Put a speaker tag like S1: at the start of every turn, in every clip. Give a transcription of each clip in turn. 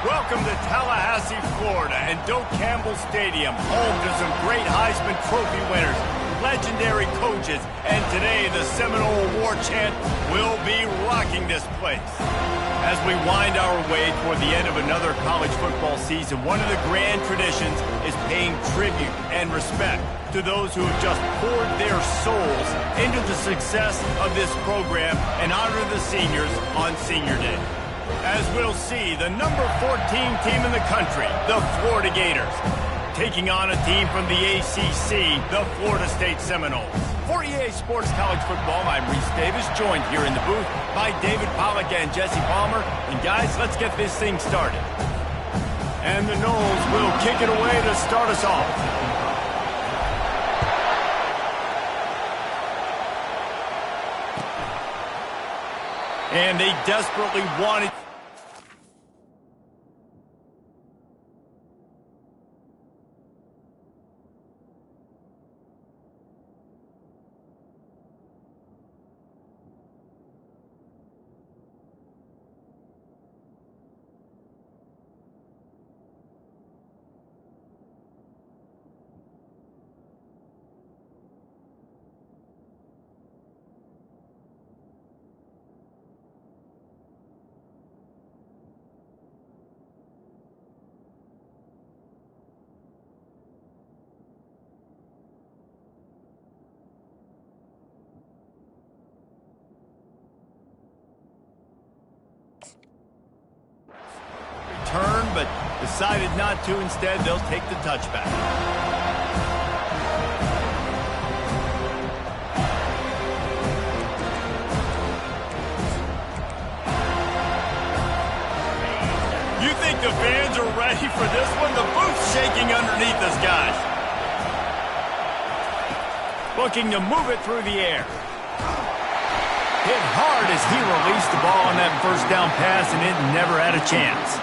S1: Welcome to Tallahassee, Florida, and Doak Campbell Stadium, home to some great Heisman Trophy winners, legendary coaches, and today the Seminole War Chant will be rocking this place. As we wind our way toward the end of another college football season, one of the grand traditions is paying tribute and respect to those who have just poured their souls into the success of this program and honor the seniors on Senior Day. As we'll see, the number 14 team in the country, the Florida Gators, taking on a team from the ACC, the Florida State Seminoles. For EA Sports College Football, I'm Reese Davis, joined here in the booth by David Pollack and Jesse Palmer. And guys, let's get this thing started. And the Noles will kick it away to start us off. And they desperately wanted... Turn, but decided not to. Instead, they'll take the touchback. You think the fans are ready for this one? The booth's shaking underneath us, guys. Looking to move it through the air. Hit hard as he released the ball on that first down pass, and it never had a chance.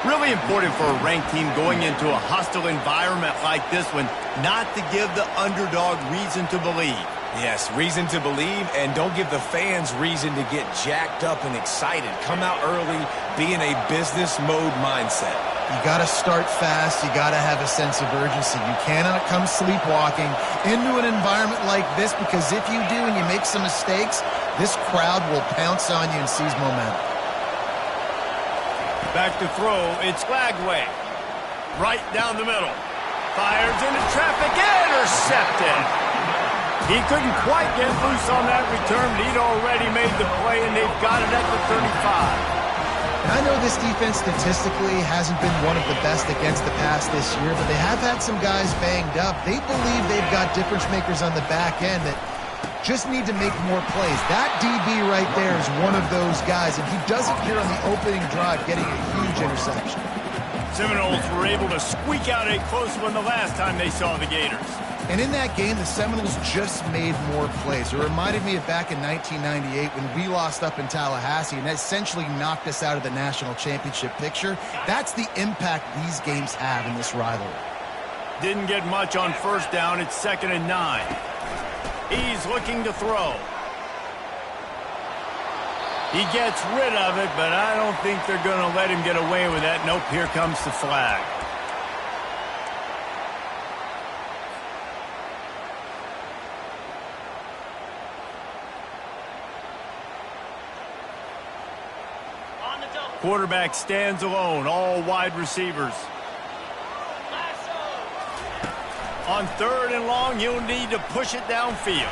S1: Really important for a ranked team going into a hostile environment like this one not to give the underdog reason to believe.
S2: Yes, reason to believe, and don't give the fans reason to get jacked up and excited. Come out early, be in a business mode mindset.
S3: You got to start fast. You got to have a sense of urgency. You cannot come sleepwalking into an environment like this, because if you do and you make some mistakes, this crowd will pounce on you and seize momentum.
S1: Back to throw, it's Glagway. Right down the middle. Fires into traffic, intercepted. He couldn't quite get loose on that return, but he'd already made the play, and they've got it at the 35.
S3: I know this defense statistically hasn't been one of the best against the pass this year, but they have had some guys banged up. They believe they've got difference makers on the back end that just need to make more plays. That DB right there is one of those guys, and he does it here on the opening drive, getting a huge interception.
S1: Seminoles were able to squeak out a close one the last time they saw the Gators.
S3: And in that game, the Seminoles just made more plays. It reminded me of back in 1998 when we lost up in Tallahassee and essentially knocked us out of the national championship picture. That's the impact these games have in this rivalry.
S1: Didn't get much on first down. It's 2nd and 9. He's looking to throw. He gets rid of it, but I don't think they're going to let him get away with that. Nope, here comes the flag. Quarterback stands alone, all wide receivers. On 3rd and long, you'll need to push it downfield.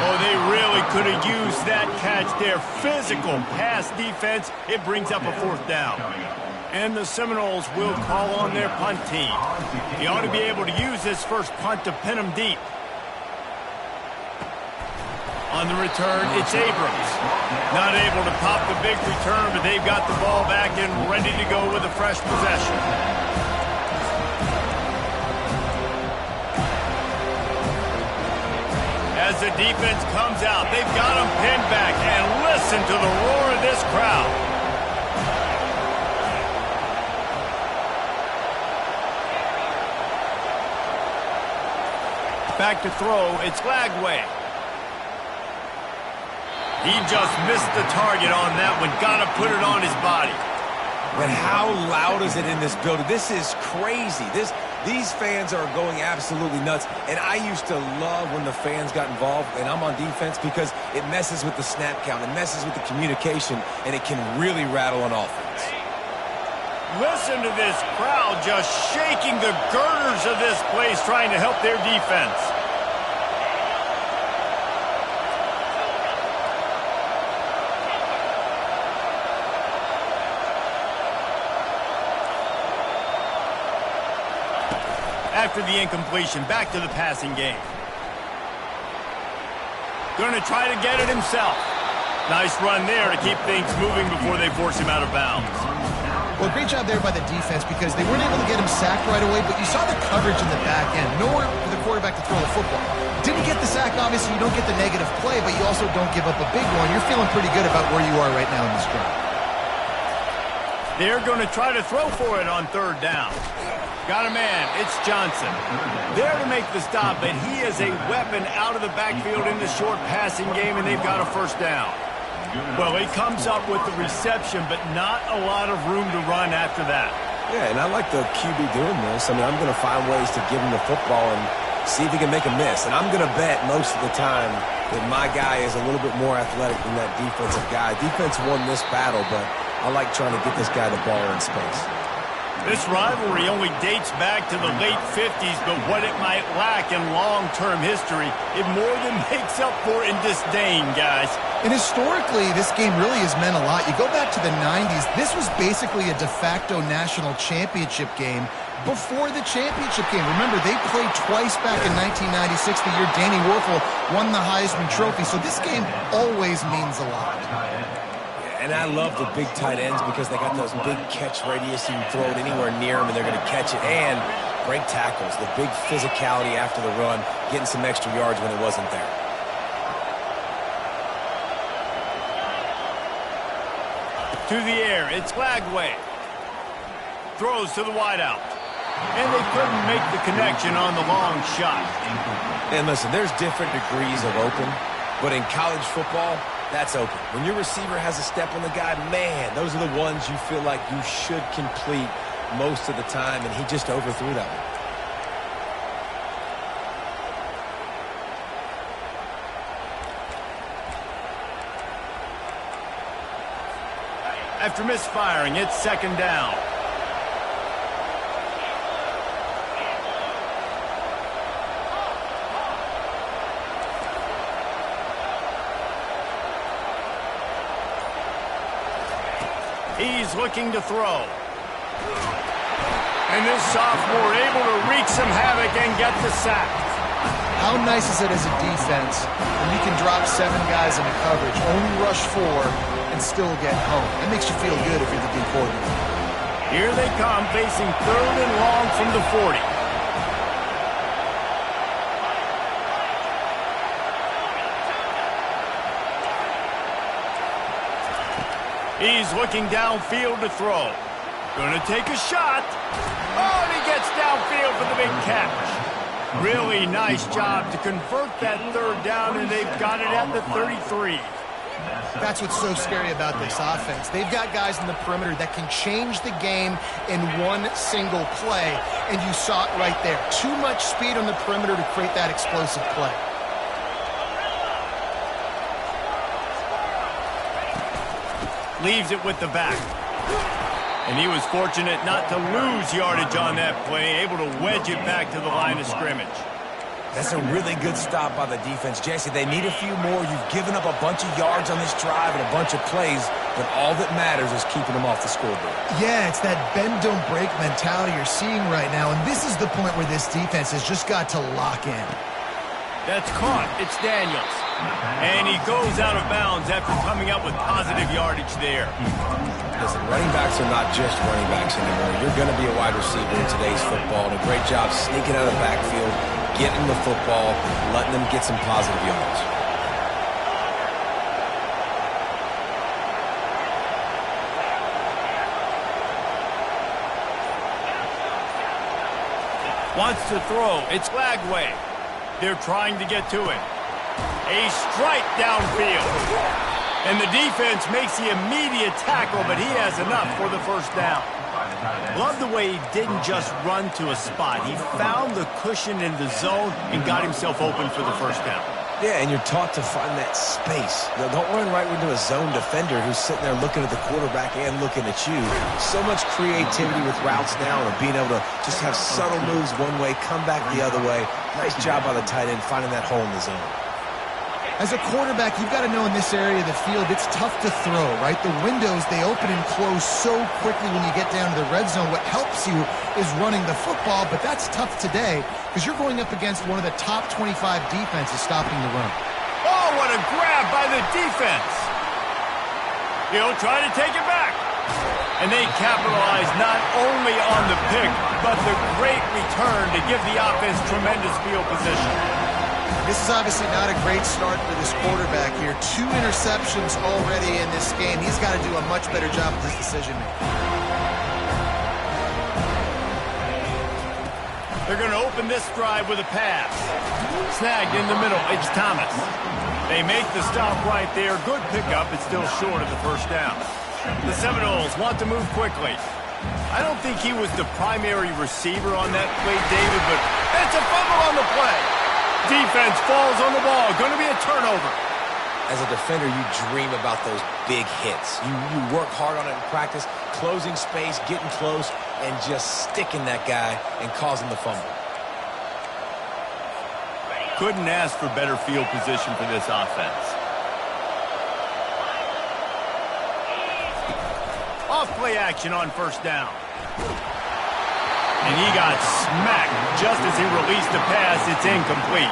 S1: Oh, they really could have used that catch there. Physical pass defense. It brings up a 4th down. And the Seminoles will call on their punt team. He ought to be able to use this first punt to pin them deep. On the return, it's Abrams. Not able to pop the big return, but they've got the ball back and ready to go with a fresh possession. As the defense comes out, they've got them pinned back, and listen to the roar of this crowd. Back to throw, it's Glagway. He just missed the target on that one. Got to put it on his body.
S2: But how loud is it in this building? This is crazy. These fans are going absolutely nuts. And I used to love when the fans got involved, and I'm on defense, because it messes with the snap count. It messes with the communication, and it can really rattle an offense.
S1: Listen to this crowd just shaking the girders of this place, trying to help their defense. After the incompletion, back to the passing game. Going to try to get it himself. Nice run there to keep things moving before they force him out of bounds.
S3: Well, great job there by the defense, because they weren't able to get him sacked right away, but you saw the coverage in the back end. Nowhere for the quarterback to throw the football. Didn't get the sack, obviously. You don't get the negative play, but you also don't give up a big one. You're feeling pretty good about where you are right now in this drive.
S1: They're going to try to throw for it on third down. Got a man. It's Johnson. There to make the stop, and he is a weapon out of the backfield in the short passing game, and they've got a first down. Well, he comes up with the reception, but not a lot of room to run after that.
S2: Yeah, and I like the QB doing this. I mean, I'm going to find ways to give him the football and see if he can make a miss. And I'm going to bet most of the time that my guy is a little bit more athletic than that defensive guy. Defense won this battle, but I like trying to get this guy the ball in space.
S1: This rivalry only dates back to the late 50s, but what it might lack in long-term history, it more than makes up for in disdain, guys.
S3: And historically, this game really has meant a lot. You go back to the 90s, this was basically a de facto national championship game before the championship game. Remember, they played twice back in 1996, the year Danny Werfel won the Heisman Trophy. So this game always means a lot.
S2: And I love the big tight ends because they got those big catch radius. You can throw it anywhere near them, and they're going to catch it. And break tackles, the big physicality after the run, getting some extra yards when it wasn't there.
S1: To the air, it's Lagway. Throws to the wideout. And they couldn't make the connection on the long shot.
S2: And listen, there's different degrees of open, but in college football, that's open. When your receiver has a step on the guy, man, those are the ones you feel like you should complete most of the time, and he just overthrew that one.
S1: After misfiring, it's second down. He's looking to throw. And this sophomore able to wreak some havoc and get the sack.
S3: How nice is it as a defense when you can drop 7 guys into coverage, only rush 4, and still get home? That makes you feel good if you're the D coordinator.
S1: Here they come, facing third and long from the 40. He's looking downfield to throw. Gonna take a shot. Oh, and he gets downfield for the big catch. Really nice job to convert that third down, and they've got it at the 33.
S3: That's what's so scary about this offense. They've got guys in the perimeter that can change the game in one single play, and you saw it right there. Too much speed on the perimeter to create that explosive play.
S1: Leaves it with the back. And he was fortunate not to lose yardage on that play, able to wedge it back to the line of scrimmage.
S2: That's a really good stop by the defense, Jesse. They need a few more. You've given up a bunch of yards on this drive and a bunch of plays, but all that matters is keeping them off the scoreboard.
S3: Yeah, it's that bend, don't break mentality you're seeing right now, and this is the point where this defense has just got to lock in.
S1: That's caught. It's Daniels. And he goes out of bounds after coming up with positive yardage there.
S2: Listen, running backs are not just running backs anymore. You're going to be a wide receiver in today's football, and a great job sneaking out of the backfield, getting the football, letting them get some positive yards.
S1: Wants to throw. It's Lagway. They're trying to get to him. A strike downfield. And the defense makes the immediate tackle, but he has enough for the first down. Love the way he didn't just run to a spot. He found the cushion in the zone and got himself open for the first down.
S2: Yeah, and you're taught to find that space. Don't run right into a zone defender who's sitting there looking at the quarterback and looking at you. So much creativity with routes now and being able to just have subtle moves one way, come back the other way. Nice job by the tight end finding that hole in the zone.
S3: As a quarterback, you've got to know in this area of the field, it's tough to throw, right? The windows, they open and close so quickly when you get down to the red zone. What helps you is running the football, but that's tough today because you're going up against one of the top 25 defenses stopping the run.
S1: Oh, what a grab by the defense. He'll try to take it back. And they capitalize not only on the pick, but the great return to give the offense tremendous field position.
S3: This is obviously not a great start for this quarterback here. 2 interceptions already in this game. He's got to do a much better job with his decision-making.
S1: They're going to open this drive with a pass. Snagged in the middle. It's Thomas. They make the stop right there. Good pickup. It's still short of the first down. The Seminoles want to move quickly. I don't think he was the primary receiver on that play, David, but it's a fumble on the play. Defense falls on the ball. Going to be a turnover.
S2: As a defender, you dream about those big hits. You work hard on it in practice, closing space, getting close, and just sticking that guy and causing the fumble.
S1: Couldn't ask for better field position for this offense. Off play action on first down. And he got smacked just as he released the pass. It's incomplete.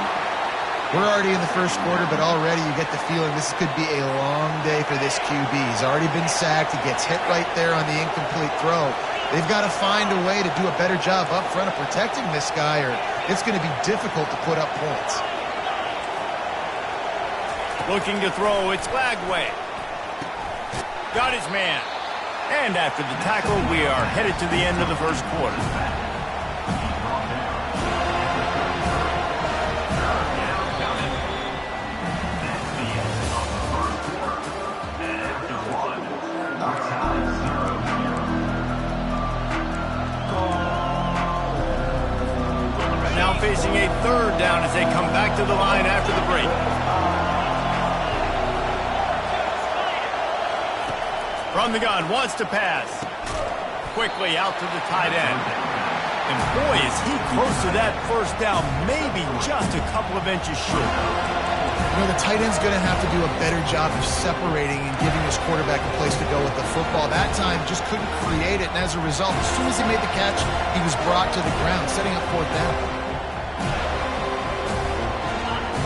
S3: We're already in the first quarter, but already you get the feeling this could be a long day for this QB. He's already been sacked. He gets hit right there on the incomplete throw. They've got to find a way to do a better job up front of protecting this guy, or it's going to be difficult to put up points.
S1: Looking to throw, it's Lagway. Got his man. And after the tackle, we are headed to the end of the first quarter. Now facing a third down as they come back to the line after the break. From the gun, wants to pass. Quickly out to the tight end. And boy, is he close to that first down, maybe just a couple of inches short.
S3: You know, the tight end's going to have to do a better job of separating and giving his quarterback a place to go with the football. That time just couldn't create it, and as a result, as soon as he made the catch, he was brought to the ground, setting up fourth down.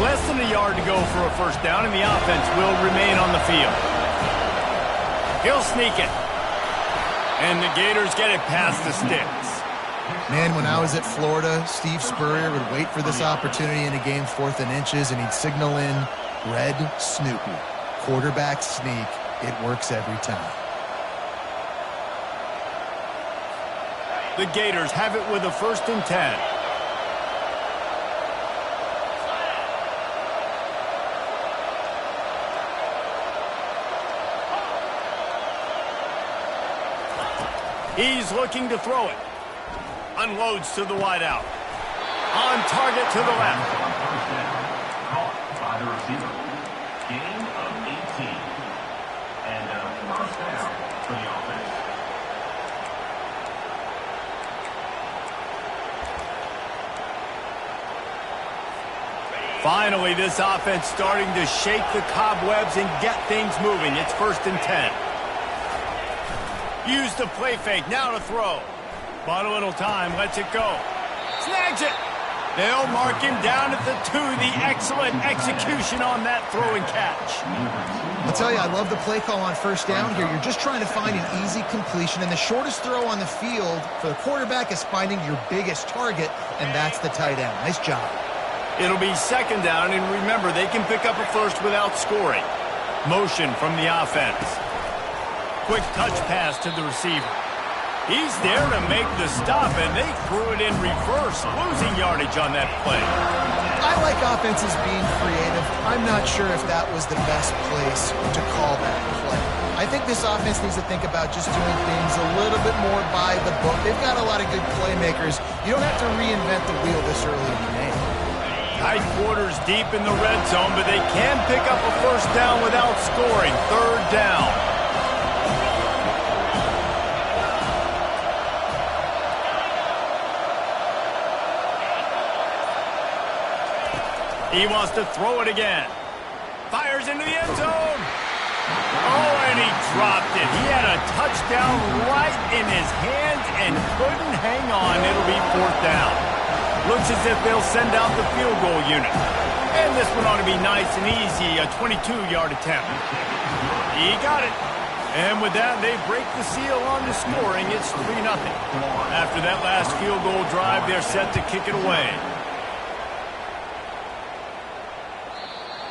S1: Less than a yard to go for a first down, and the offense will remain on the field. He'll sneak it. And the Gators get it past the sticks.
S3: Man, when I was at Florida, Steve Spurrier would wait for this opportunity in a game 4th and inches, and he'd signal in red snoop. Quarterback sneak. It works every time.
S1: The Gators have it with a 1st and 10. He's looking to throw it. Unloads to the wideout. On target to the left.
S4: Caught by the receiver. Gain of 18. And a first down for the offense.
S1: Finally, this offense starting to shake the cobwebs and get things moving. It's 1st and 10. Use the play fake, now to throw. Bought a little time, lets it go. Snags it. They'll mark him down at the 2. The excellent execution on that throw and catch.
S3: I'll tell you, I love the play call on first down here. You're just trying to find an easy completion, and the shortest throw on the field for the quarterback is finding your biggest target, and that's the tight end. Nice job.
S1: It'll be 2nd down, and remember, they can pick up a first without scoring. Motion from the offense. Quick touch pass to the receiver. He's there to make the stop, and they threw it in reverse, losing yardage on that play.
S3: I like offenses being creative. I'm not sure if that was the best place to call that play. I think this offense needs to think about just doing things a little bit more by the book. They've got a lot of good playmakers. You don't have to reinvent the wheel this early in the game.
S1: Tight quarters deep in the red zone, but they can pick up a first down without scoring. Third down. He wants to throw it again. Fires into the end zone. Oh, and he dropped it. He had a touchdown right in his hands and couldn't hang on. It'll be fourth down. Looks as if they'll send out the field goal unit. And this one ought to be nice and easy, a 22-yard attempt. He got it. And with that, they break the seal on the scoring. It's 3-0. After that last field goal drive, they're set to kick it away.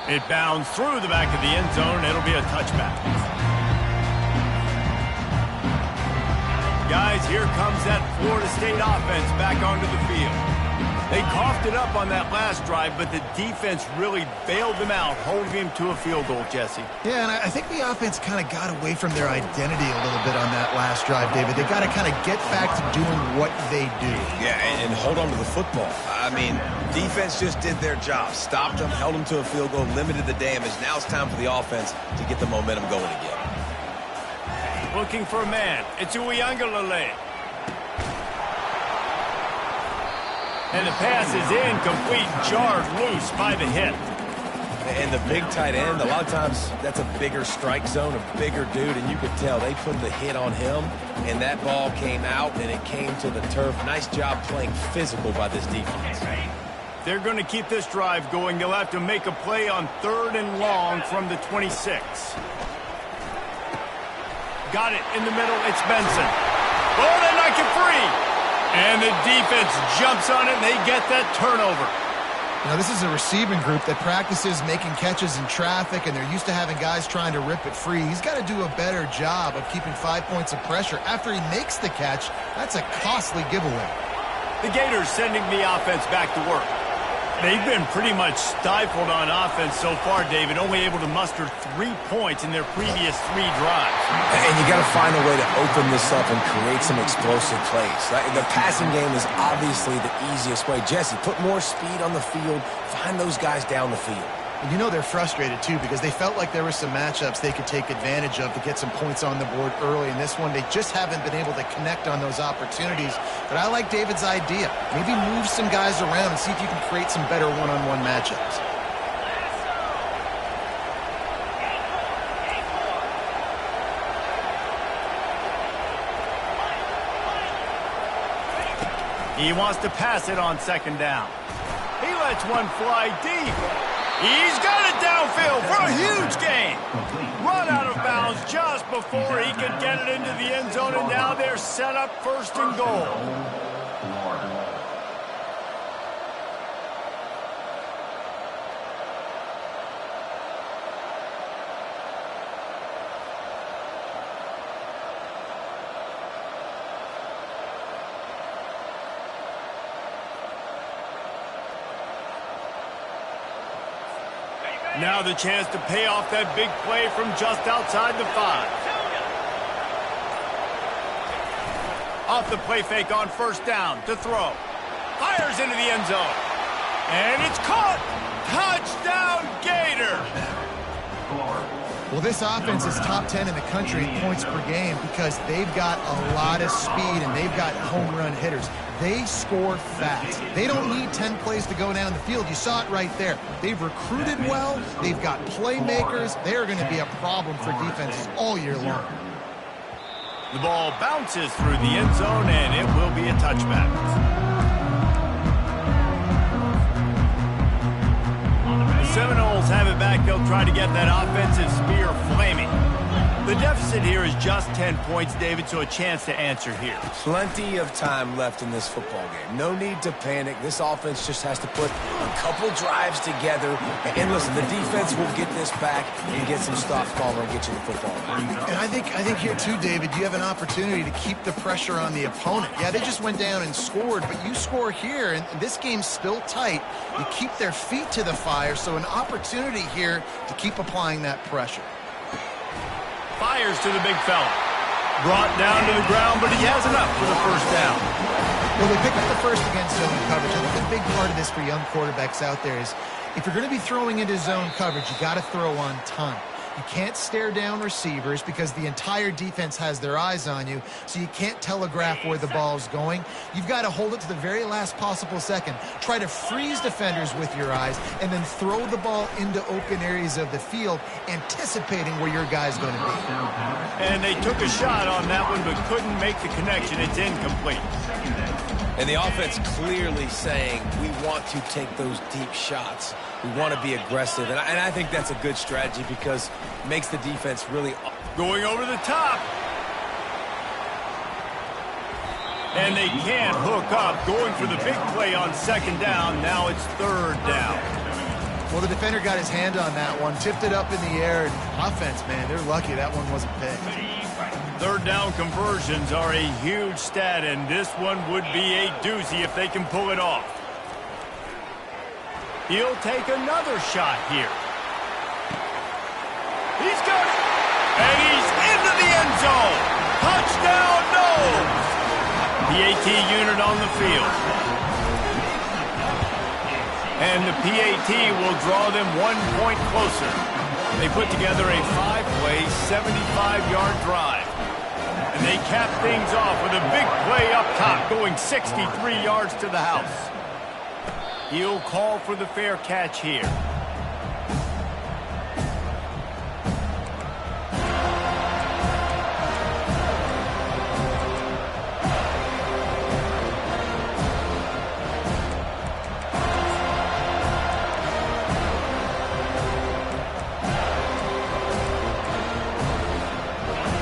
S1: It bounds through the back of the end zone. It'll be a touchback. Guys, here comes that Florida State offense back onto the field. They coughed it up on that last drive, but the defense really bailed them out, holding him to a field goal, Jesse.
S3: Yeah, and I think the offense kind of got away from their identity a little bit on that last drive, David. They got to kind of get back to doing what they do.
S2: Yeah, and hold on to the football. I mean, defense just did their job. Stopped them, held them to a field goal, limited the damage. Now it's time for the offense to get the momentum going again.
S1: Looking for a man. It's Uiagalelei. And the pass is incomplete, jarred loose by the hit.
S2: And the big tight end, a lot of times that's a bigger strike zone, a bigger dude, and you could tell they put the hit on him, and that ball came out, and it came to the turf. Nice job playing physical by this defense.
S1: They're going to keep this drive going. They'll have to make a play on 3rd and long from the 26. Got it in the middle. It's Benson. Oh, they knock it free. And the defense jumps on it, and they get that turnover.
S3: You know, this is a receiving group that practices making catches in traffic, and they're used to having guys trying to rip it free. He's got to do a better job of keeping 5 points of pressure. After he makes the catch, that's a costly giveaway.
S1: The Gators sending the offense back to work. They've been pretty much stifled on offense so far, David, only able to muster 3 points in their previous 3 drives.
S2: And you got to find a way to open this up and create some explosive plays. The passing game is obviously the easiest way. Jesse, put more speed on the field. Find those guys down the field.
S3: And you know they're frustrated, too, because they felt like there were some matchups they could take advantage of to get some points on the board early. In this one, they just haven't been able to connect on those opportunities. But I like David's idea. Maybe move some guys around and see if you can create some better one-on-one matchups.
S1: He wants to pass it on 2nd down. He lets one fly deep. He's got it downfield for a huge gain. Run out of bounds just before he could get it into the end zone, and now they're set up 1st and goal. Now the chance to pay off that big play from just outside the 5. Off the play fake on 1st down to throw. Fires into the end zone. And it's caught. Touchdown, Gator.
S3: Well, this offense is top 10 in the country in points per game because they've got a lot of speed and they've got home run hitters. They score fast. They don't need 10 plays to go down the field. You saw it right there. They've recruited well. They've got playmakers. They're going to be a problem for defenses all year long.
S1: The ball bounces through the end zone, and it will be a touchback. The Seminoles have it back. They'll try to get that offensive spear flaming. The deficit here is just 10 points, David, so a chance to answer here.
S2: Plenty of time left in this football game. No need to panic. This offense just has to put a couple drives together. And listen, the defense will get this back and get some stops, Palmer, and get you the football back.
S3: And I think here too, David, you have an opportunity to keep the pressure on the opponent. Yeah, they just went down and scored, but you score here, and this game's still tight. You keep their feet to the fire, so an opportunity here to keep applying that pressure.
S1: Fires to the big fella. Brought down to the ground, but he has enough for the first down.
S3: Well, they picked up the first against zone coverage. I think a big part of this for young quarterbacks out there is if you're going to be throwing into zone coverage, you got to throw on time. You can't stare down receivers because the entire defense has their eyes on you, so you can't telegraph where the ball's going. You've got to hold it to the very last possible second. Try to freeze defenders with your eyes and then throw the ball into open areas of the field, anticipating where your guy's going to be.
S1: And they took a shot on that one but couldn't make the connection. It's incomplete.
S2: And the offense clearly saying, we want to take those deep shots. We want to be aggressive. And I think that's a good strategy because it makes the defense really...
S1: Going over the top. And they can't hook up. Going for the big play on second down. Now it's third down.
S3: Well, the defender got his hand on that one, tipped it up in the air. And offense, man, they're lucky that one wasn't picked.
S1: Third down conversions are a huge stat, and this one would be a doozy if they can pull it off. He'll take another shot here. He's got it. And he's into the end zone. Touchdown, Knowles. PAT unit on the field. And the PAT will draw them 1 point closer. They put together a 5-play, 75-yard drive. And they cap things off with a big play up top, going 63 yards to the house. He'll call for the fair catch here.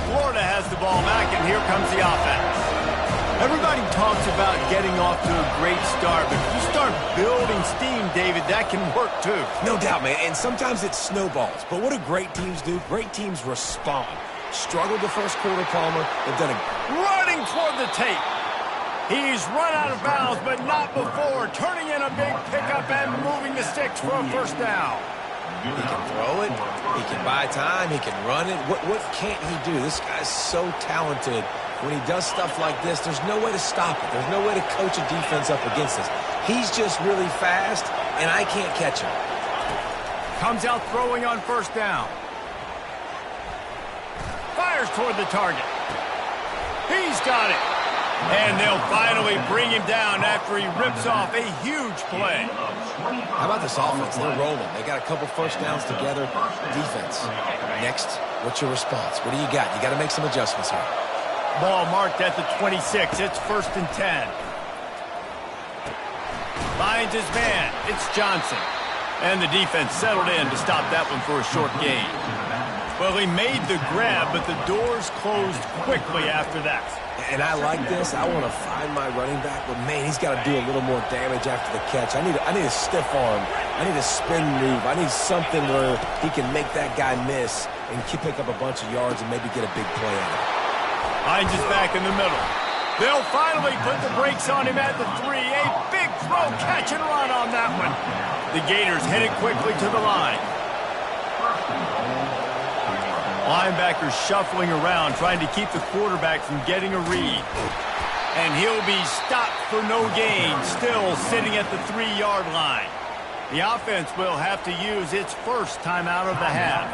S1: Florida has the ball back, and here comes the offense. Everybody talks about getting off to a great start, but if you start building steam, David, that can work too.
S2: No doubt, man, and sometimes it snowballs. But what do great teams do? Great teams respond. Struggled the first quarter, Palmer. They've done a...
S1: Running toward the tape. He's run out of bounds, but not before. Turning in a big pickup and moving the sticks for a first down.
S2: He can throw it. He can buy time. He can run it. What can't he do? This guy's so talented. When he does stuff like this, there's no way to stop it. There's no way to coach a defense up against this. He's just really fast, and I can't catch him.
S1: Comes out throwing on first down. Fires toward the target. He's got it. And they'll finally bring him down after he rips off a huge play.
S2: How about this offense? They're rolling. They got a couple first downs together. Defense. Next, what's your response? What do you got? You got to make some adjustments here.
S1: Ball marked at the 26. It's 1st and 10. Finds his man. It's Johnson. And the defense settled in to stop that one for a short gain. Well, he made the grab, but the doors closed quickly after that.
S2: And I like this. I want to find my running back, but man, he's got to do a little more damage after the catch. I need a stiff arm. I need a spin move. I need something where he can make that guy miss and pick up a bunch of yards and maybe get a big play out of it.
S1: Hines is back in the middle. They'll finally put the brakes on him at the 3. A big throw, catch and run on that one. The Gators headed quickly to the line. Linebackers shuffling around, trying to keep the quarterback from getting a read. And he'll be stopped for no gain, still sitting at the 3-yard line. The offense will have to use its first timeout of the half.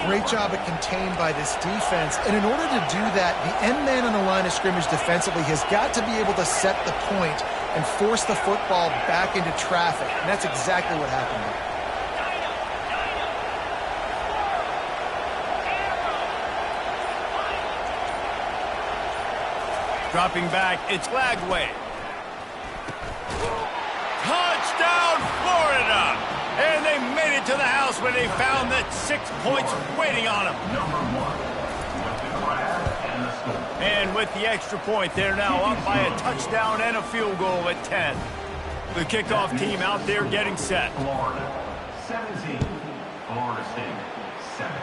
S3: Great job at contained by this defense. And in order to do that, the end man on the line of scrimmage defensively has got to be able to set the point and force the football back into traffic. And that's exactly what happened there.
S1: Dropping back, it's Lagway. Touchdown, Florida! And they made it to the house when they found that 6 points waiting on them. And with the extra point, they're now up by a touchdown and a field goal at 10. The kickoff team out there getting set.
S4: Florida 17, Florida State 7.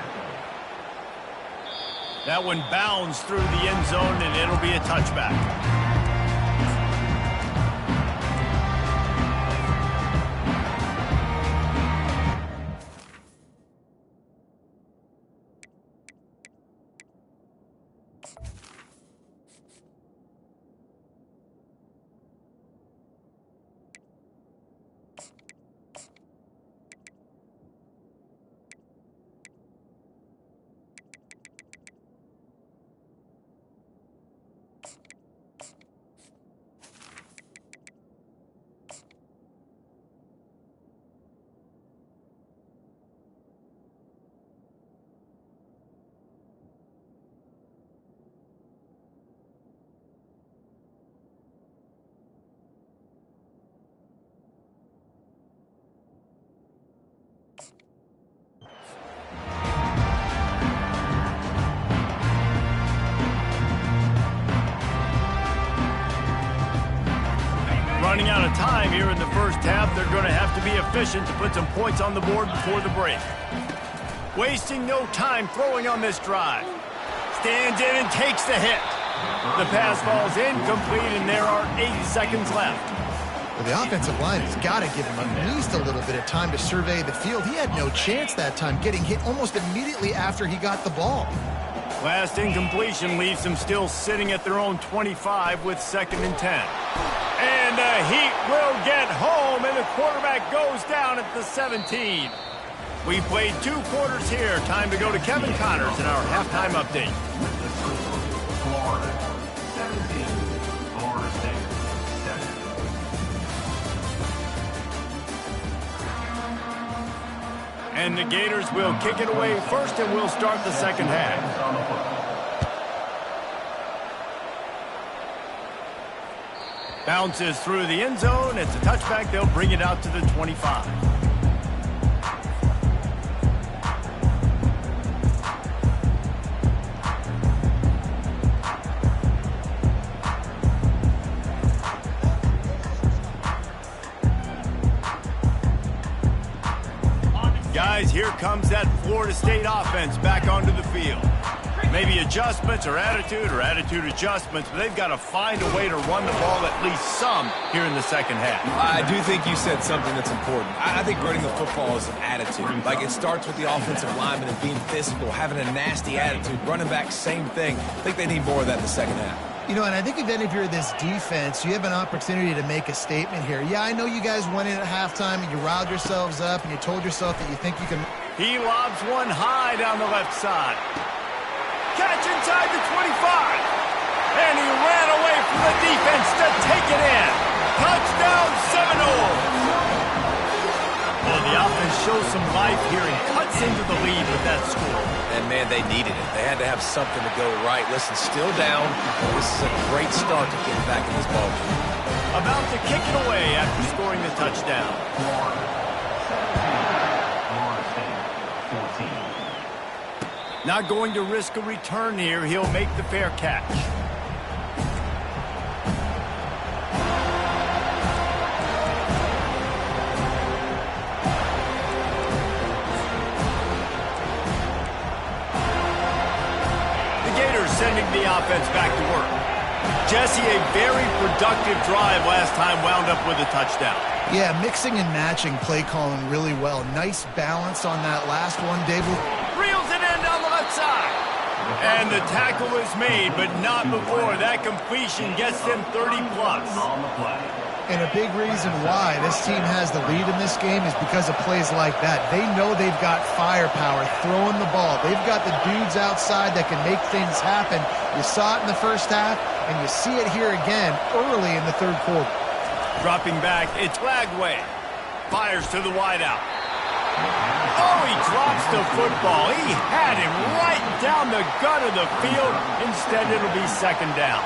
S1: That one bounds through the end zone, and it'll be a touchback. Running out of time here in the first half. They're going to have to be efficient to put some points on the board before the break. Wasting no time throwing on this drive. Stands in and takes the hit. The pass falls incomplete, and there are 8 seconds left.
S3: Well, the offensive line has got to give him at least a little bit of time to survey the field. He had no chance that time, getting hit almost immediately after he got the ball.
S1: Last incompletion leaves them still sitting at their own 25 with 2nd and 10. And the Heat will get home, and the quarterback goes down at the 17. We played 2 quarters here. Time to go to Kevin Connors in our halftime update.
S4: Florida 17, Florida State 7.
S1: And the Gators will kick it away first, and we'll start the second half. Bounces through the end zone. It's a touchback. They'll bring it out to the 25. Guys, here comes that Florida State offense back onto the field. Maybe adjustments or attitude adjustments, but they've got to find a way to run the ball at least some here in the second half.
S2: I do think you said something that's important. I think running the football is an attitude. Like, it starts with the offensive lineman and being physical, having a nasty attitude. Running back, same thing. I think they need more of that in the second half.
S3: You know, and I think even if you're this defense, you have an opportunity to make a statement here. Yeah, I know you guys went in at halftime and you riled yourselves up and you told yourself that you think you can.
S1: He lobs one high down the left side. Catch inside the 25. And he ran away from the defense to take it in. Touchdown Seminoles. Well, the offense shows some life here and cuts into the lead with that score.
S2: And, man, they needed it. They had to have something to go right. Listen, still down. This is a great start to getting back in this ballgame.
S1: About to kick it away after scoring the touchdown.
S4: Florida 17, Florida State 14.
S1: Not going to risk a return here. He'll make the fair catch. The Gators sending the offense back to work. Jesse, a very productive drive last time, wound up with a touchdown.
S3: Yeah, mixing and matching play calling really well. Nice balance on that last one, David.
S1: Reels it in down the left side. And the tackle is made, but not before. That completion gets them 30-plus.
S4: On the play.
S3: And a big reason why this team has the lead in this game is because of plays like that. They know they've got firepower throwing the ball. They've got the dudes outside that can make things happen. You saw it in the first half, and you see it here again early in the third quarter.
S1: Dropping back, it's Lagway. Fires to the wideout. Oh, he drops the football. He had him right down the gut of the field. Instead, it'll be second down.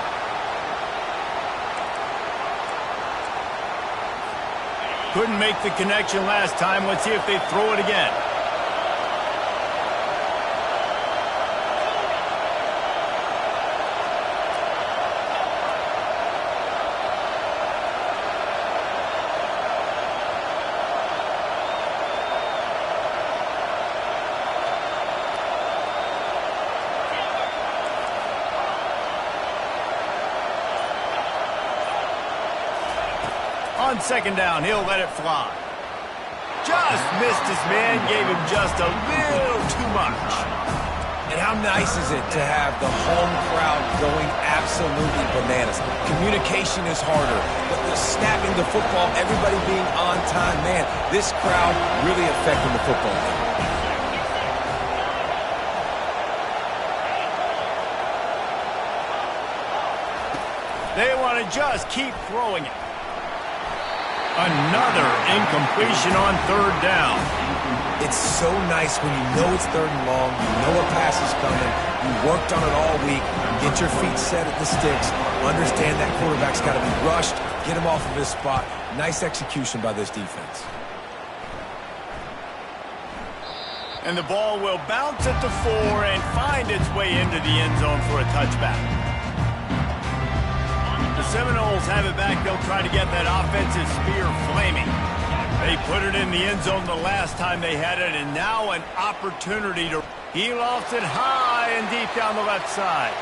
S1: Couldn't make the connection last time. Let's see if they throw it again. On second down, he'll let it fly. Just missed his man, gave him just a little too much.
S2: And how nice is it to have the home crowd going absolutely bananas? Communication is harder, but the snapping the football, everybody being on time, man, this crowd really affecting the football game.
S1: They want to just keep throwing it. Another incompletion on third down.
S2: It's so nice when you know it's third and long, you know a pass is coming, you worked on it all week, get your feet set at the sticks, understand that quarterback's got to be rushed, get him off of his spot. Nice execution by this defense.
S1: And the ball will bounce at the 4 and find its way into the end zone for a touchback. The Seminoles have it back. They'll try to get that offensive spear flaming. They put it in the end zone the last time they had it, and now an opportunity to... He lofts it high and deep down the left side.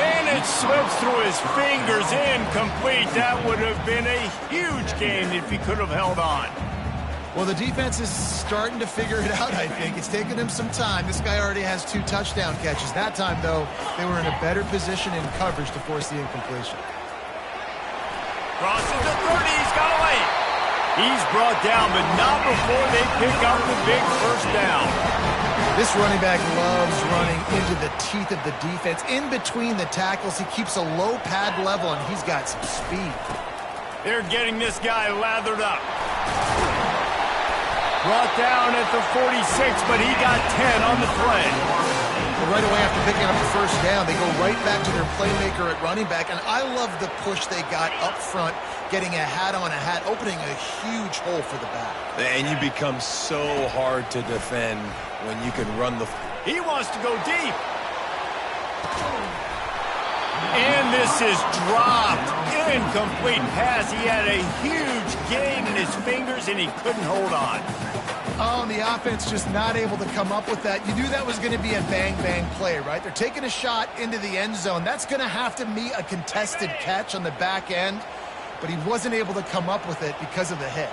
S1: And it slips through his fingers, incomplete. That would have been a huge gain if he could have held on.
S3: Well, the defense is starting to figure it out, I think. It's taken him some time. This guy already has 2 touchdown catches. That time, though, they were in a better position in coverage to force the incompletion.
S1: Crosses the 30. He's got away. He's brought down, but not before they pick up the big first down.
S3: This running back loves running into the teeth of the defense. In between the tackles, he keeps a low pad level, and he's got some speed.
S1: They're getting this guy lathered up. Brought down at the 46, but he got 10 on the play.
S3: But right away after picking up the first down, they go right back to their playmaker at running back. And I love the push they got up front, getting a hat on a hat, opening a huge hole for the back.
S2: And you become so hard to defend when you can run the...
S1: He wants to go deep. And this is dropped. Incomplete pass. He had a huge gain in his fingers, and he couldn't hold on.
S3: Oh, and the offense just not able to come up with that. You knew that was going to be a bang-bang play, right? They're taking a shot into the end zone. That's going to have to be a contested catch on the back end, but he wasn't able to come up with it because of the hit.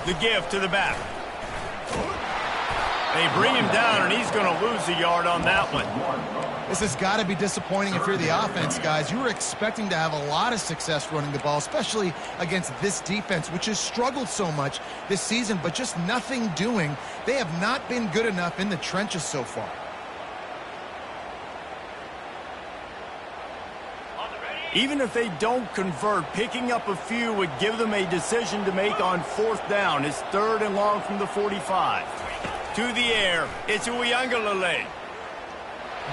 S1: The give to the back. They bring him down, and he's going to lose a yard on that one.
S3: This has got to be disappointing if you're the offense, guys. You were expecting to have a lot of success running the ball, especially against this defense, which has struggled so much this season, but just nothing doing. They have not been good enough in the trenches so far.
S1: Even if they don't convert, picking up a few would give them a decision to make on fourth down. It's 3rd and long from the 45. To the air, it's Uyangalele.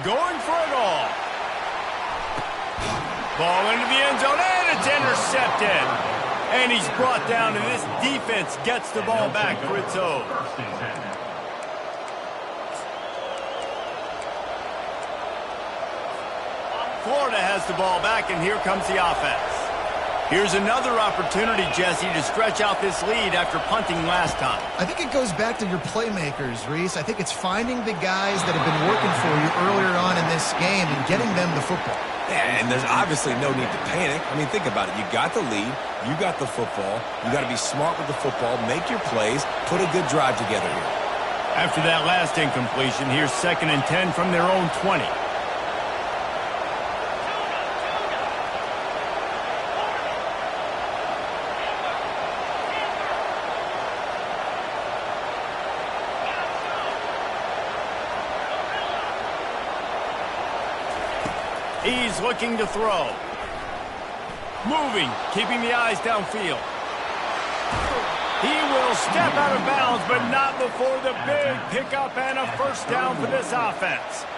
S1: Going for it all. Ball into the end zone, and it's intercepted. And he's brought down, and this defense gets the ball back for its own. Florida has the ball back, and here comes the offense. Here's another opportunity, Jesse, to stretch out this lead after punting last time.
S3: I think it goes back to your playmakers, Reese. I think it's finding the guys that have been working for you earlier on in this game and getting them the football.
S2: Yeah, and there's obviously no need to panic. I mean, think about it. You got the lead. You got the football. You got to be smart with the football. Make your plays. Put a good drive together here.
S1: After that last incompletion, here's 2nd and 10 from their own 20. He's looking to throw. Moving, keeping the eyes downfield. He will step out of bounds, but not before the big pickup and a first down for this offense.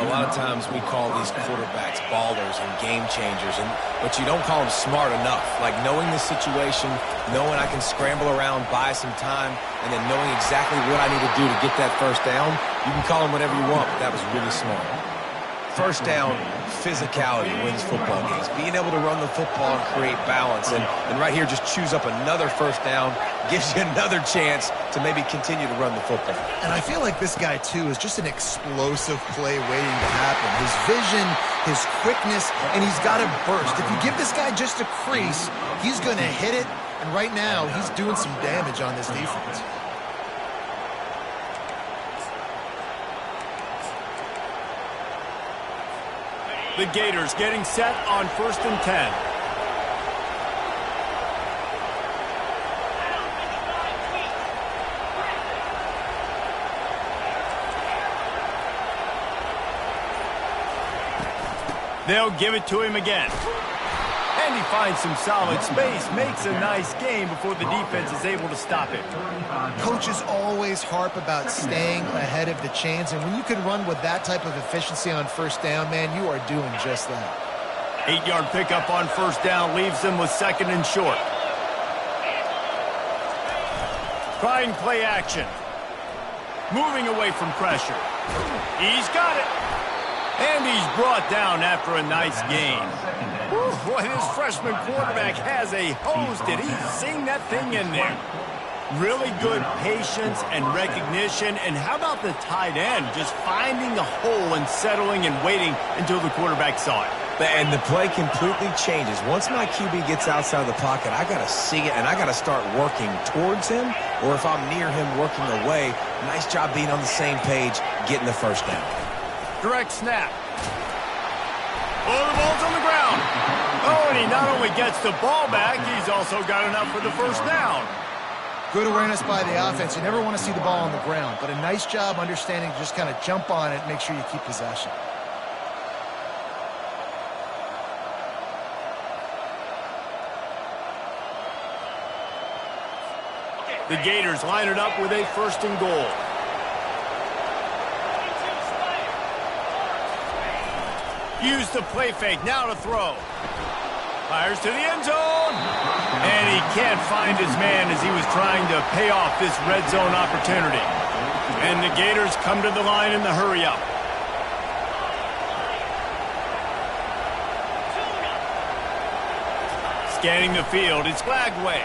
S2: A lot of times we call these quarterbacks ballers and game changers, but you don't call them smart enough. Like knowing the situation, knowing I can scramble around, buy some time, and then knowing exactly what I need to do to get that first down. You can call them whatever you want, but that was really smart. First down, physicality wins football games. Being able to run the football and create balance. And right here, just choose up another first down, gives you another chance to maybe continue to run the football.
S3: And I feel like this guy, too, is just an explosive play waiting to happen. His vision his quickness, and he's got a burst. If you give this guy just a crease, he's going to hit it, and right now he's doing some damage on this defense.
S1: The Gators getting set on 1st and 10. They'll give it to him again. And he finds some solid space, makes a nice game before the defense is able to stop it.
S3: Coaches always harp about staying ahead of the chains, and when you can run with that type of efficiency on 1st down, man, you are doing just that.
S1: 8-yard pickup on 1st down leaves them with 2nd and short. Trying play action. Moving away from pressure. He's got it. And he's brought down after a nice gain. Whew, boy, this freshman quarterback has a hose. Did he sing that thing in there? Really good patience and recognition. And how about the tight end just finding the hole and settling and waiting until the quarterback saw it?
S2: And the play completely changes. Once my QB gets outside the pocket, I got to see it, and I got to start working towards him, or if I'm near him, working away. Nice job being on the same page, getting the 1st down.
S1: Direct snap. Oh, the ball's on the ground. Oh, and he not only gets the ball back, he's also got enough for the 1st down.
S3: Good awareness by the offense. You never want to see the ball on the ground, but a nice job understanding to just kind of jump on it and make sure you keep possession.
S1: The Gators line it up with a 1st and goal. Use the play fake, now to throw. Fires to the end zone. And he can't find his man as he was trying to pay off this red zone opportunity. And the Gators come to the line in the hurry-up. Scanning the field, it's Flagway.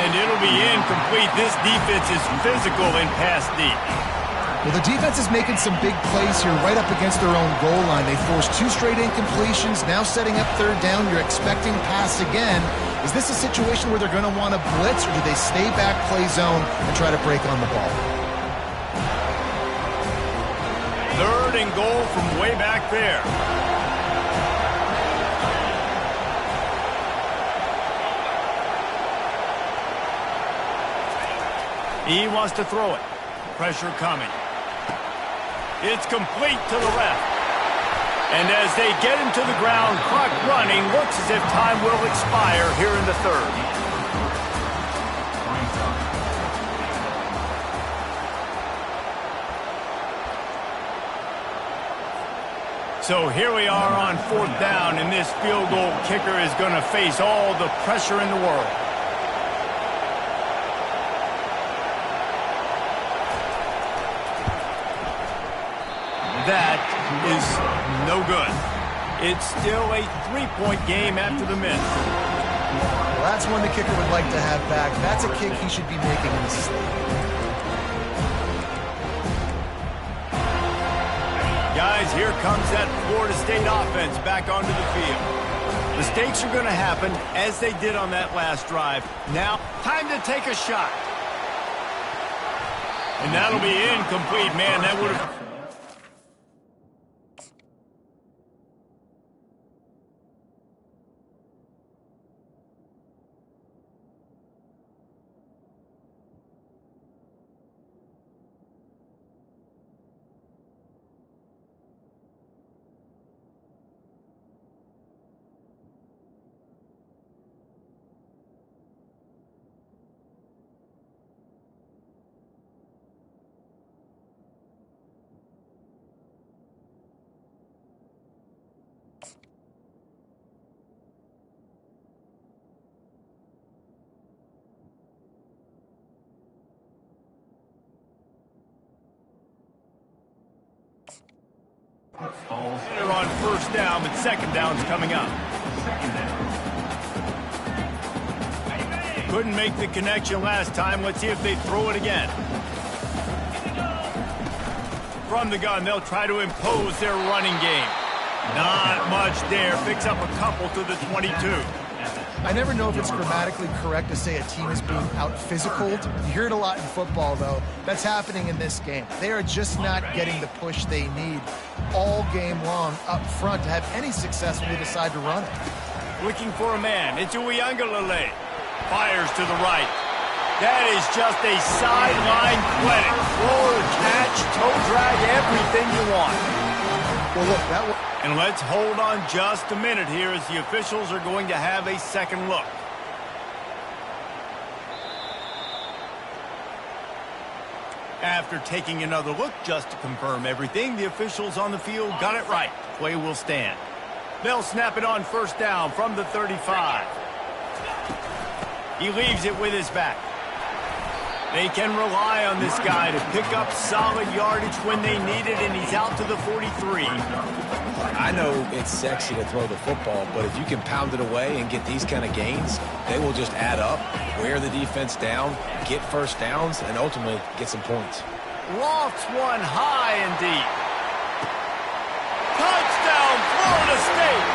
S1: And it'll be incomplete. This defense is physical and pass deep.
S3: Well, the defense is making some big plays here right up against their own goal line. They forced 2 straight incompletions, now setting up 3rd down. You're expecting pass again. Is this a situation where they're going to want to blitz, or do they stay back, play zone, and try to break on the ball?
S1: 3rd and goal from way back there. He wants to throw it. Pressure coming. It's complete to the left. And as they get him to the ground, clock running, looks as if time will expire here in the 3rd. So here we are on 4th down, and this field goal kicker is going to face all the pressure in the world. That is no good. It's still a 3-point game after the miss.
S3: Well, that's one the kicker would like to have back. That's a kick he should be making in the sleep.
S1: Guys, here comes that Florida State offense back onto the field. Mistakes are going to happen, as they did on that last drive. Now, time to take a shot. And that'll be incomplete. Man, that would have... They're on 1st down, but 2nd down's coming up. Couldn't make the connection last time. Let's see if they throw it again. From the gun, they'll try to impose their running game. Not much there. Picks up a couple to the 22.
S3: I never know if it's grammatically correct to say a team is being out-physicaled. You hear it a lot in football, though. That's happening in this game. They are just not getting the push they need all game long up front to have any success when they decide to run it.
S1: Looking for a man. It's Uyangalele. Fires to the right. That is just a sideline clinic. Roll, catch, toe drag, everything you want.
S3: Well, look, that was...
S1: And let's hold on just a minute here as the officials are going to have a second look. After taking another look just to confirm everything, the officials on the field got it right. Play will stand. They'll snap it on first down from the 35. He leaves it with his back. They can rely on this guy to pick up solid yardage when they need it, and he's out to the 43.
S2: I know it's sexy to throw the football, but if you can pound it away and get these kind of gains, they will just add up, wear the defense down, get first downs, and ultimately get some points.
S1: Lofts one high and deep. Touchdown, Florida State!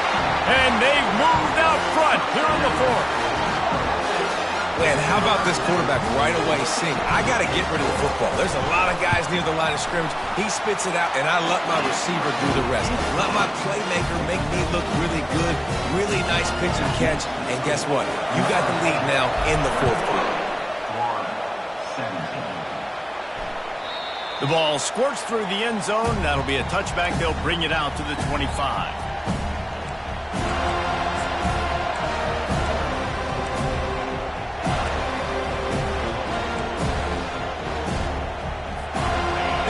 S1: And they've moved out front here in the fourth.
S2: Man, how about this quarterback right away saying, I got to get rid of the football. There's a lot of guys near the line of scrimmage. He spits it out, and I let my receiver do the rest. Let my playmaker make me look really good, really nice pitch and catch. And guess what? You got the lead now in the fourth quarter.
S1: The ball squirts through the end zone. That'll be a touchback. They'll bring it out to the 25.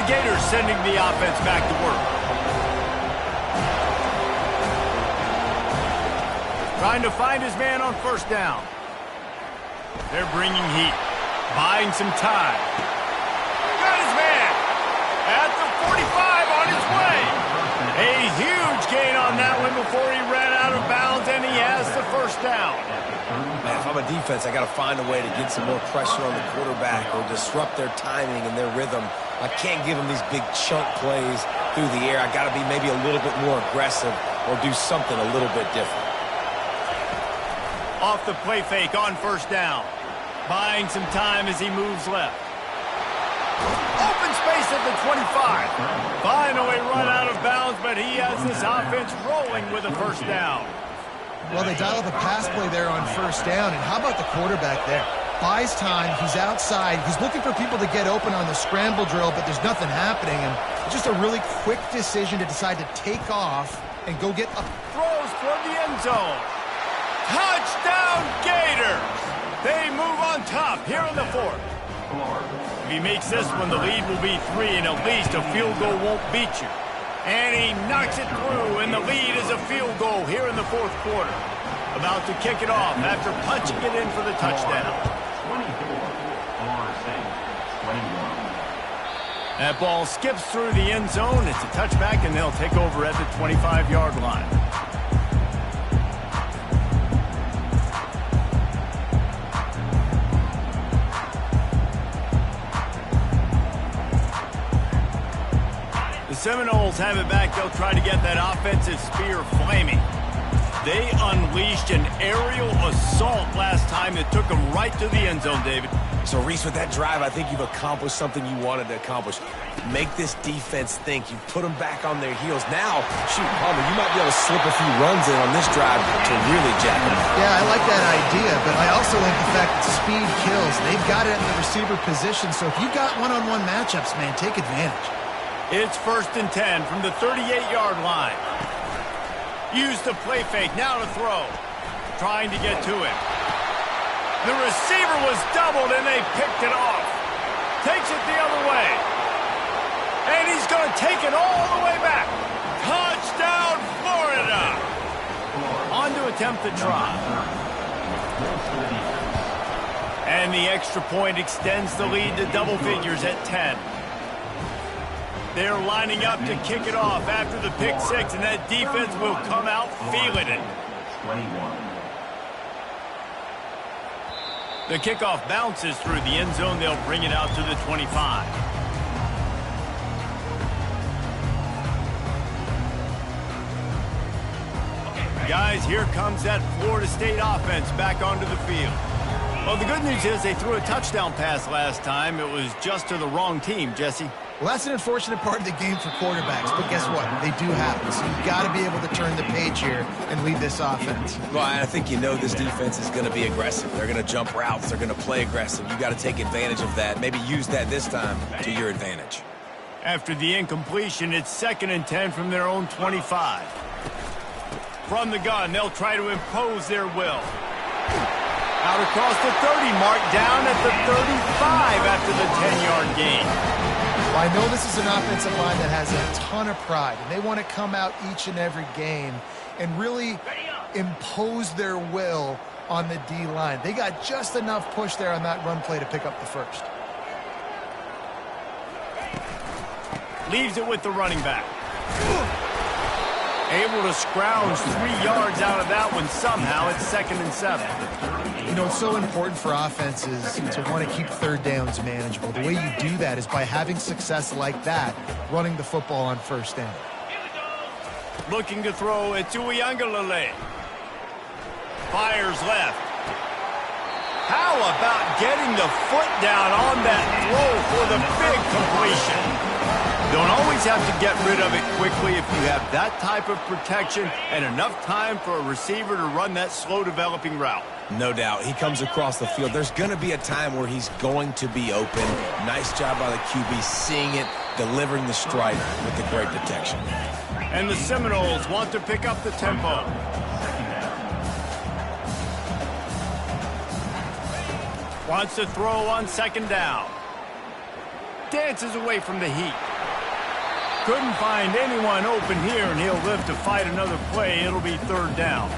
S1: Gators sending the offense back to work. Trying to find his man on first down. They're bringing heat. Buying some time. Got his man. At the 45 on his way. A huge gain on that one before he ran out of bounds, and he has the first down.
S2: Man, if I'm a defense, I got to find a way to get some more pressure on the quarterback or disrupt their timing and their rhythm. I can't give them these big chunk plays through the air. I got to be maybe a little bit more aggressive or do something a little bit different.
S1: Off the play fake on first down. Buying some time as he moves left. Open space at the 25. Finally run out of bounds, but he has this offense rolling with a first down.
S3: Well, they dialed the pass play there on first down, and how about the quarterback there? Buys time, he's outside, he's looking for people to get open on the scramble drill, but there's nothing happening, and just a really quick decision to decide to take off and go get up.
S1: Throws toward the end zone. Touchdown Gators! They move on top here in the fourth. If he makes this one, the lead will be 3, and at least a field goal won't beat you. And he knocks it through, and the lead is a field goal here in the fourth quarter. About to kick it off after punching it in for the touchdown.
S4: 24, Florida State, 21.
S1: That ball skips through the end zone. It's a touchback, and they'll take over at the 25-yard line. The Seminoles have it back. They'll try to get that offensive spear flaming. They unleashed an aerial assault last time that took them right to the end zone, David.
S2: So, Reese, with that drive, I think you've accomplished something you wanted to accomplish. Make this defense think. You put them back on their heels. Now, shoot, Palmer, you might be able to slip a few runs in on this drive to really jack them up.
S3: Yeah, I like that idea, but I also like the fact that speed kills. They've got it at the receiver position, so if you've got one-on-one matchups, man, take advantage.
S1: It's 1st and 10 from the 38-yard line. Use the play fake, now to throw. Trying to get to him. The receiver was doubled, and they picked it off. Takes it the other way. And he's going to take it all the way back. Touchdown, Florida! On to attempt the try. And the extra point extends the lead to double figures at 10. They're lining up to kick it off after the pick six, and that defense will come out feeling it.
S4: 21.
S1: The kickoff bounces through the end zone. They'll bring it out to the 25. here comes that Florida State offense back onto the field. Well, the good news is they threw a touchdown pass last time. It was just to the wrong team, Jesse.
S3: Well, that's an unfortunate part of the game for quarterbacks, but guess what? They do happen, so you've got to be able to turn the page here and lead this offense.
S2: Well, I think you know this defense is going to be aggressive. They're going to jump routes. They're going to play aggressive. You've got to take advantage of that. Maybe use that this time to your advantage.
S1: After the incompletion, it's 2nd and 10 from their own 25. From the gun, they'll try to impose their will. Out across the 30 mark, down at the 35 after the 10-yard gain.
S3: Well, I know this is an offensive line that has a ton of pride, and they want to come out each and every game and really impose their will on the D-line. They got just enough push there on that run play to pick up the first.
S1: Leaves it with the running back. Able to scrounge 3 yards out of that one somehow. It's 2nd and 7.
S3: You know, it's so important for offenses to want to keep third downs manageable. The way you do that is by having success like that, running the football on first down.
S1: Looking to throw it to Uiagalelei. Fires left. How about getting the foot down on that throw for the big completion? Don't always have to get rid of it quickly if you have that type of protection and enough time for a receiver to run that slow-developing route.
S2: No doubt. He comes across the field. There's going to be a time where he's going to be open. Nice job by the QB seeing it, delivering the strike with the great protection.
S1: And the Seminoles want to pick up the tempo. Wants to throw on 2nd down. Dances away from the heat. Couldn't find anyone open here, and he'll live to fight another play. It'll be 3rd down.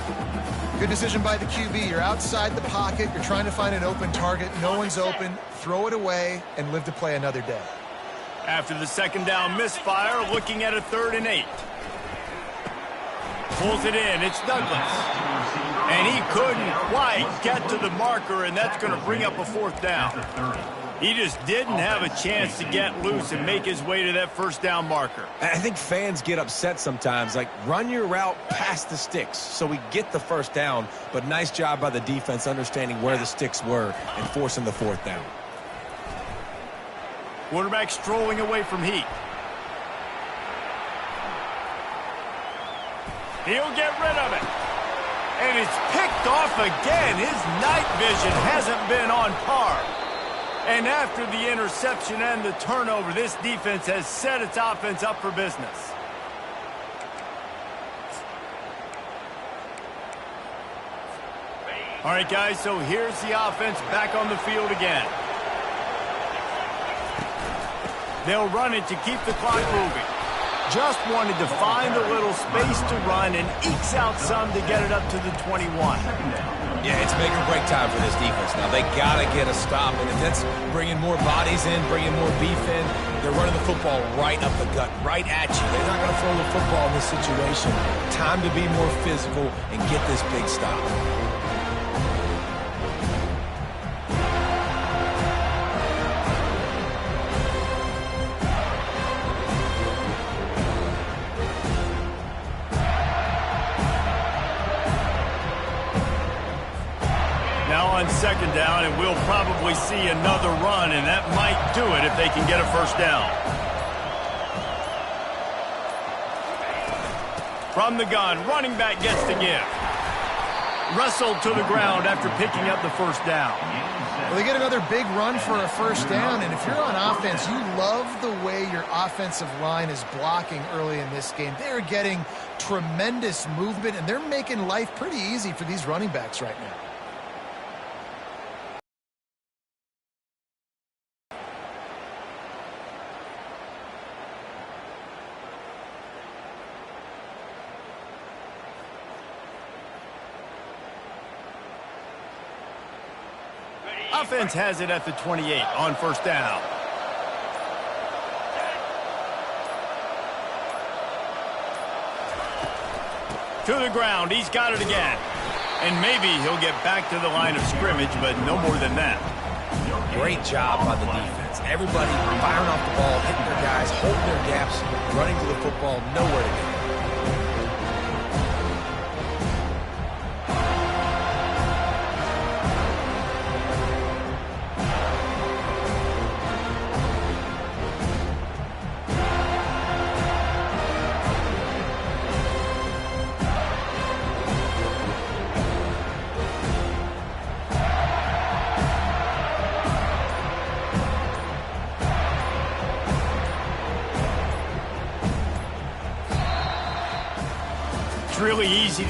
S3: Good decision by the QB. You're outside the pocket. You're trying to find an open target. No one's open. Throw it away and live to play another day.
S1: After the 2nd down misfire, looking at a 3rd and 8. Pulls it in. It's Douglas. And he couldn't quite get to the marker, and that's going to bring up a 4th down. He just didn't have a chance to get loose and make his way to that 1st down marker.
S2: I think fans get upset sometimes, like run your route past the sticks so we get the 1st down, but nice job by the defense understanding where the sticks were and forcing the 4th down.
S1: Quarterback strolling away from heat. He'll get rid of it. And it's picked off again. His night vision hasn't been on par. And after the interception and the turnover, this defense has set its offense up for business. All right, guys, so here's the offense back on the field again. They'll run it to keep the clock moving. Just wanted to find a little space to run and ekes out some to get it up to the 21.
S2: Yeah, it's make or break time for this defense. Now, they got to get a stop, and if that's bringing more bodies in, bringing more beef in, they're running the football right up the gut, right at you. They're not going to throw the football in this situation. Time to be more physical and get this big stop.
S1: On 2nd down, and we'll probably see another run, and that might do it if they can get a 1st down. From the gun, running back gets the give. Wrestled to the ground after picking up the 1st down.
S3: Well, they get another big run for a 1st down, and if you're on offense, you love the way your offensive line is blocking early in this game. They're getting tremendous movement, and they're making life pretty easy for these running backs right now.
S1: Offense has it at the 28 on 1st down. To the ground. He's got it again. And maybe he'll get back to the line of scrimmage, but no more than that.
S2: Great job by the defense. Everybody firing off the ball, hitting their guys, holding their gaps, running to the football, nowhere to go.
S1: really easy to